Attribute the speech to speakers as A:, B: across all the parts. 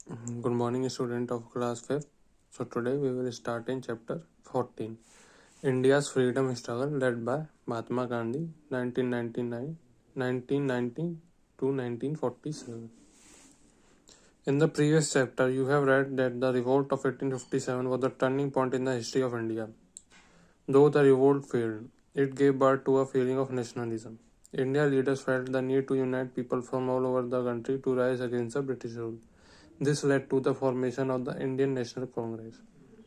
A: Good morning, student of class 5th. So today we will start in chapter 14. India's freedom struggle led by Mahatma Gandhi 1990 to 1947. In the previous chapter, you have read that the revolt of 1857 was the turning point in the history of India. Though the revolt failed, it gave birth to a feeling of nationalism. India leaders felt the need to unite people from all over the country to rise against the British rule. This led to the formation of the Indian National Congress.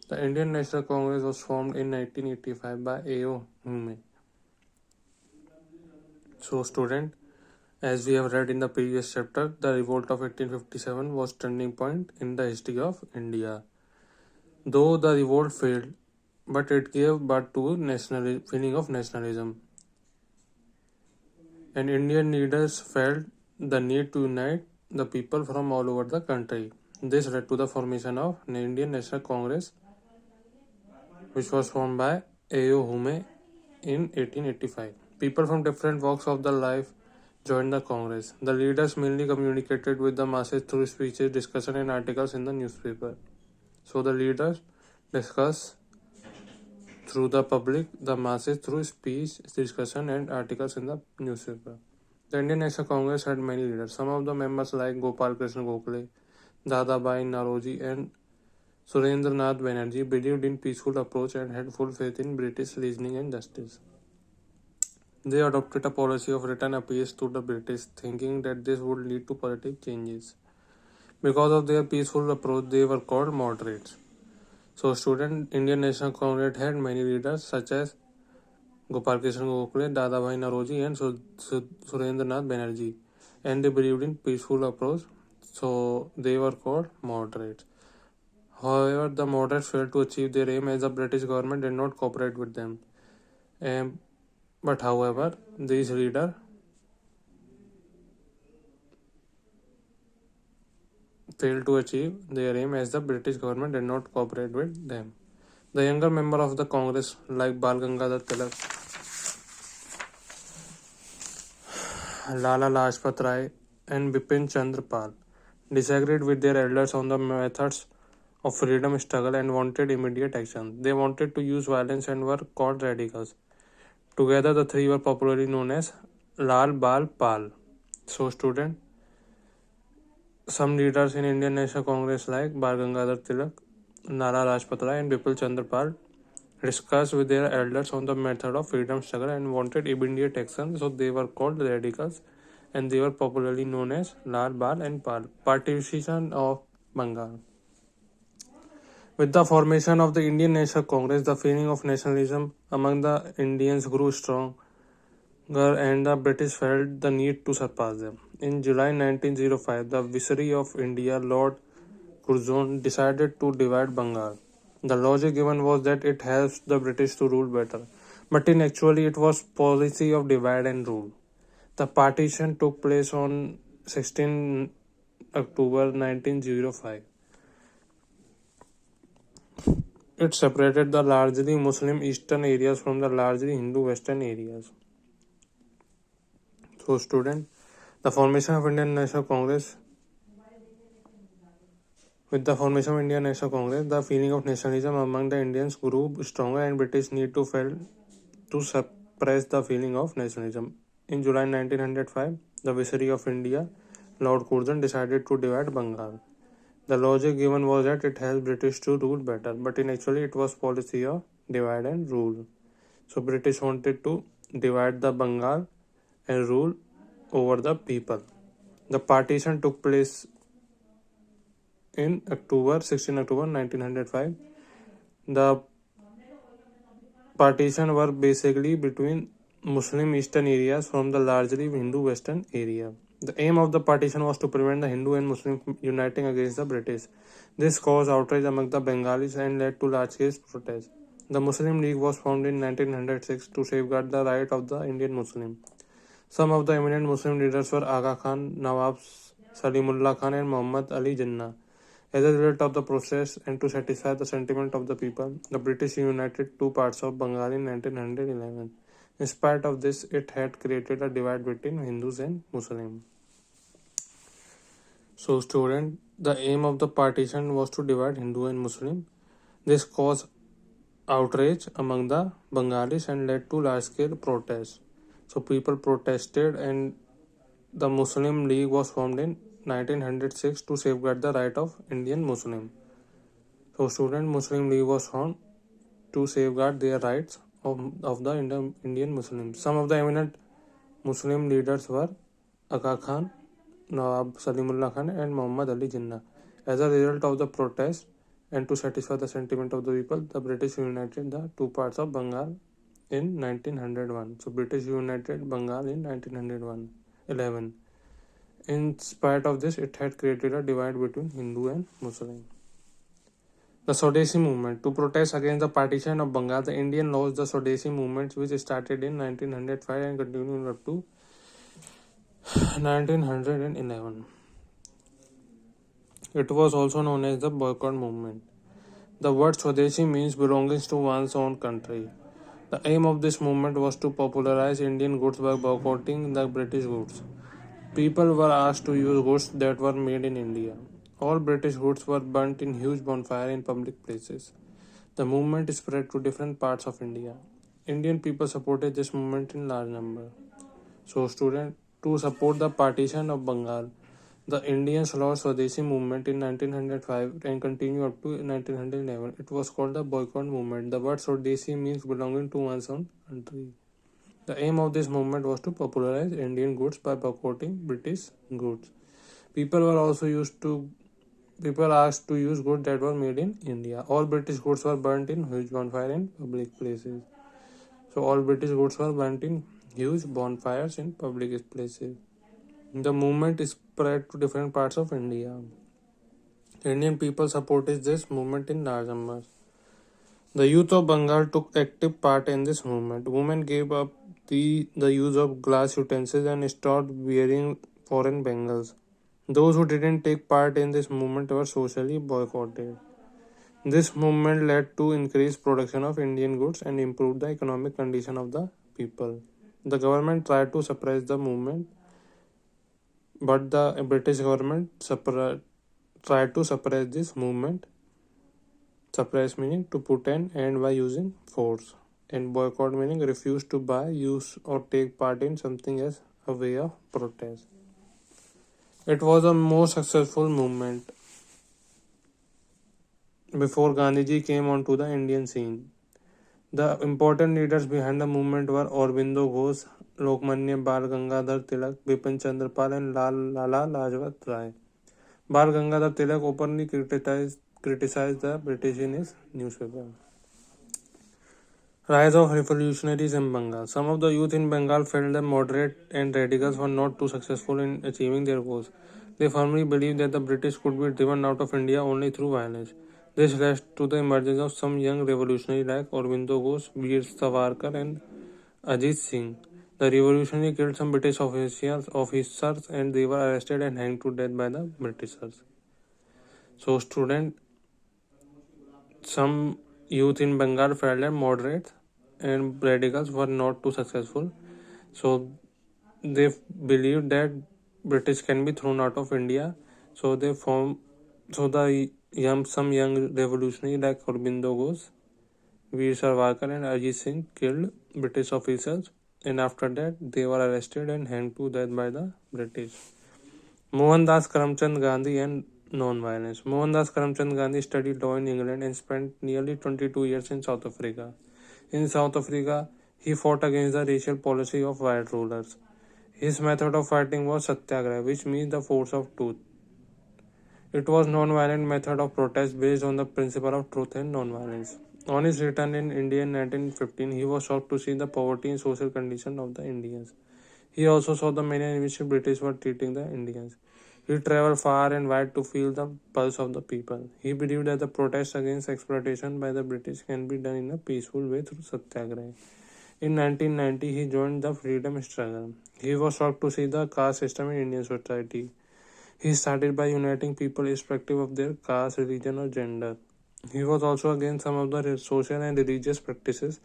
A: The Indian National Congress was formed in 1985 by A.O. Hume. So, student, as we have read in the previous chapter, the revolt of 1857 was turning point in the history of India. Though the revolt failed, but it gave birth to a feeling of nationalism. And Indian leaders felt the need to unite the people from all over the country. This led to the formation of the Indian National Congress, which was formed by A.O. Hume in 1885. People from different walks of the life joined the Congress. The leaders mainly communicated with the masses through speeches, discussion, and articles in the newspaper. So the leaders discuss through the public, the masses through speech, discussion, and articles in the newspaper. The Indian National Congress had many leaders. Some of the members like Gopal Krishna Gokhale, Dadabhai Naoroji, and Surendranath Banerjee believed in peaceful approach and had full faith in British reasoning and justice. They adopted a policy of written appeals to the British, thinking that this would lead to political changes. Because of their peaceful approach, they were called moderates. So, Indian National Congress had many leaders such as Gopal Krishna Gokhale, Dadabhai Naoroji, and Surendranath Banerjee, and they believed in peaceful approach, so they were called moderates. However, the moderates failed to achieve their aim as the British government did not cooperate with them. But however, these leaders failed to achieve their aim as the British government did not cooperate with them. The younger member of the Congress, like Bal Gangadhar Tilak, Lala Lajpat Rai, and Bipin Chandra Pal, disagreed with their elders on the methods of freedom struggle and wanted immediate action. They wanted to use violence and were called radicals. Together, the three were popularly known as Lal Bal Pal. So, student, some leaders in Indian National Congress like Bal Gangadhar Tilak, Lala Lajpat Rai, and Bipin Chandra Pal discussed with their elders on the method of freedom struggle and wanted immediate action. So, they were called radicals, and they were popularly known as Lal Bal and Pal. Partition of Bengal. With the formation of the Indian National Congress, the feeling of nationalism among the Indians grew stronger, and the British felt the need to surpass them. In July 1905, the Viceroy of India, Lord Curzon, decided to divide Bengal. The logic given was that it helps the British to rule better, but in actuality it was policy of divide and rule. The partition took place on 16 October 1905. It separated the largely Muslim eastern areas from the largely Hindu western areas. So, student, the formation of Indian National Congress. With the formation of Indian National Congress, the feeling of nationalism among the Indians grew stronger, and British need to fail to suppress the feeling of nationalism. In July 1905, the Viceroy of India, Lord Curzon, decided to divide Bengal. The logic given was that it helped British to rule better, but in actually it was policy of divide and rule. So British wanted to divide the Bengal and rule over the people. The partition took place in 16 October 1905. The partition were basically between Muslim eastern areas from the largely Hindu western area. The aim of the partition was to prevent the Hindu and Muslim uniting against the British. This caused outrage among the Bengalis and led to large-scale protests. The Muslim League was formed in 1906 to safeguard the right of the Indian Muslim. Some of the eminent Muslim leaders were Aga Khan, Nawab Salimullah Khan, and Muhammad Ali Jinnah. As a result of the process and to satisfy the sentiment of the people, the British united two parts of Bengal in 1911. In spite of this, it had created a divide between Hindus and Muslims. So, student, the aim of the partition was to divide Hindu and Muslim. This caused outrage among the Bengalis and led to large-scale protests. So, people protested, and the Muslim League was formed in 1906 to safeguard the right of Indian Muslim. So, student, Muslim League was formed to safeguard their rights of the Indian Muslims. Some of the eminent Muslim leaders were Aga Khan, Nawab Salimullah Khan, and Muhammad Ali Jinnah. As a result of the protest and to satisfy the sentiment of the people, the British united the two parts of Bengal in 1901. So, British united Bengal in 1911. In spite of this, it had created a divide between Hindu and Muslim. The Swadesi movement. To protest against the partition of Bengal, the Indian launched the Swadesi movement, which started in 1905 and continued up to 1911. It was also known as the boycott movement. The word Swadeshi means belongings to one's own country. The aim of this movement was to popularize Indian goods by boycotting the British goods. People were asked to use goods that were made in India. All British goods were burnt in huge bonfire in public places. The movement spread to different parts of India. Indian people supported this movement in large number. So, student, to support the partition of Bengal, the Indians launched Swadeshi movement in 1905 and continued up to 1911. It was called the boycott movement. The word Swadeshi means belonging to one's own country. The aim of this movement was to popularize Indian goods by boycotting British goods. People asked to use goods that were made in India. All British goods were burnt in huge bonfire in public places. So all British goods were burnt in huge bonfires in public places. The movement spread to different parts of India. Indian people supported this movement in large numbers. The youth of Bengal took active part in this movement. Women gave up the use of glass utensils and stopped wearing foreign bangles. Those who didn't take part in this movement were socially boycotted. This movement led to increased production of Indian goods and improved the economic condition of the people. The government tried to suppress the movement, but the British government tried to suppress this movement. Suppress meaning to put an end by using force, and boycott meaning refuse to buy, use, or take part in something as a way of protest. It was a more successful movement before Gandhiji came onto the Indian scene. The important leaders behind the movement were Aurobindo Ghosh, Lokmanya Bal Gangadhar Tilak, Bipin Chandra Pal, and Lala Lajpat Rai. Bal Gangadhar Tilak openly criticized the British in his newspaper. Rise of revolutionaries in Bengal. Some of the youth in Bengal felt that moderate and radicals were not too successful in achieving their goals. They firmly believed that the British could be driven out of India only through violence. This led to the emergence of some young revolutionaries like Aurobindo Ghosh, Veer Savarkar, and Ajit Singh. The revolutionary killed some British officers, and they were arrested and hanged to death by the Britishers. So, student, some youth in Bengal felt that moderates and radicals were not too successful, so they believed that British can be thrown out of India. So some young revolutionary like Aurobindo Ghosh, Veer Savarkar, and Ajit Singh killed British officers, and after that they were arrested and hanged to death by the British. Mohandas Karamchand Gandhi and non-violence. Mohandas Karamchand Gandhi studied law in England and spent nearly 22 years in South Africa. In South Africa, he fought against the racial policy of white rulers. His method of fighting was satyagraha, which means the force of truth. It was non-violent method of protest based on the principle of truth and non-violence. On his return in India in 1915, he was shocked to see the poverty and social condition of the Indians. He also saw the manner in which the British were treating the Indians. He traveled far and wide to feel the pulse of the people. He believed that the protest against exploitation by the British can be done in a peaceful way through satyagraha. In 1990, he joined the freedom struggle. He was shocked to see the caste system in Indian society. He started by uniting people irrespective of their caste, religion, or gender. He was also against some of the social and religious practices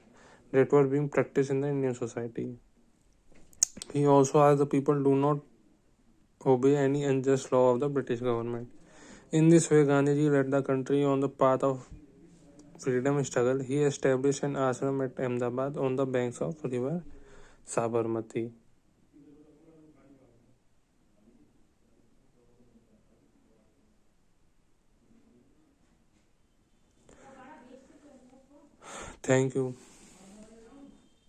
A: that were being practiced in the Indian society. He also asked the people do not obey any unjust law of the British government. In this way, Gandhiji led the country on the path of freedom struggle. He established an ashram at Ahmedabad on the banks of river Sabarmati. Thank you.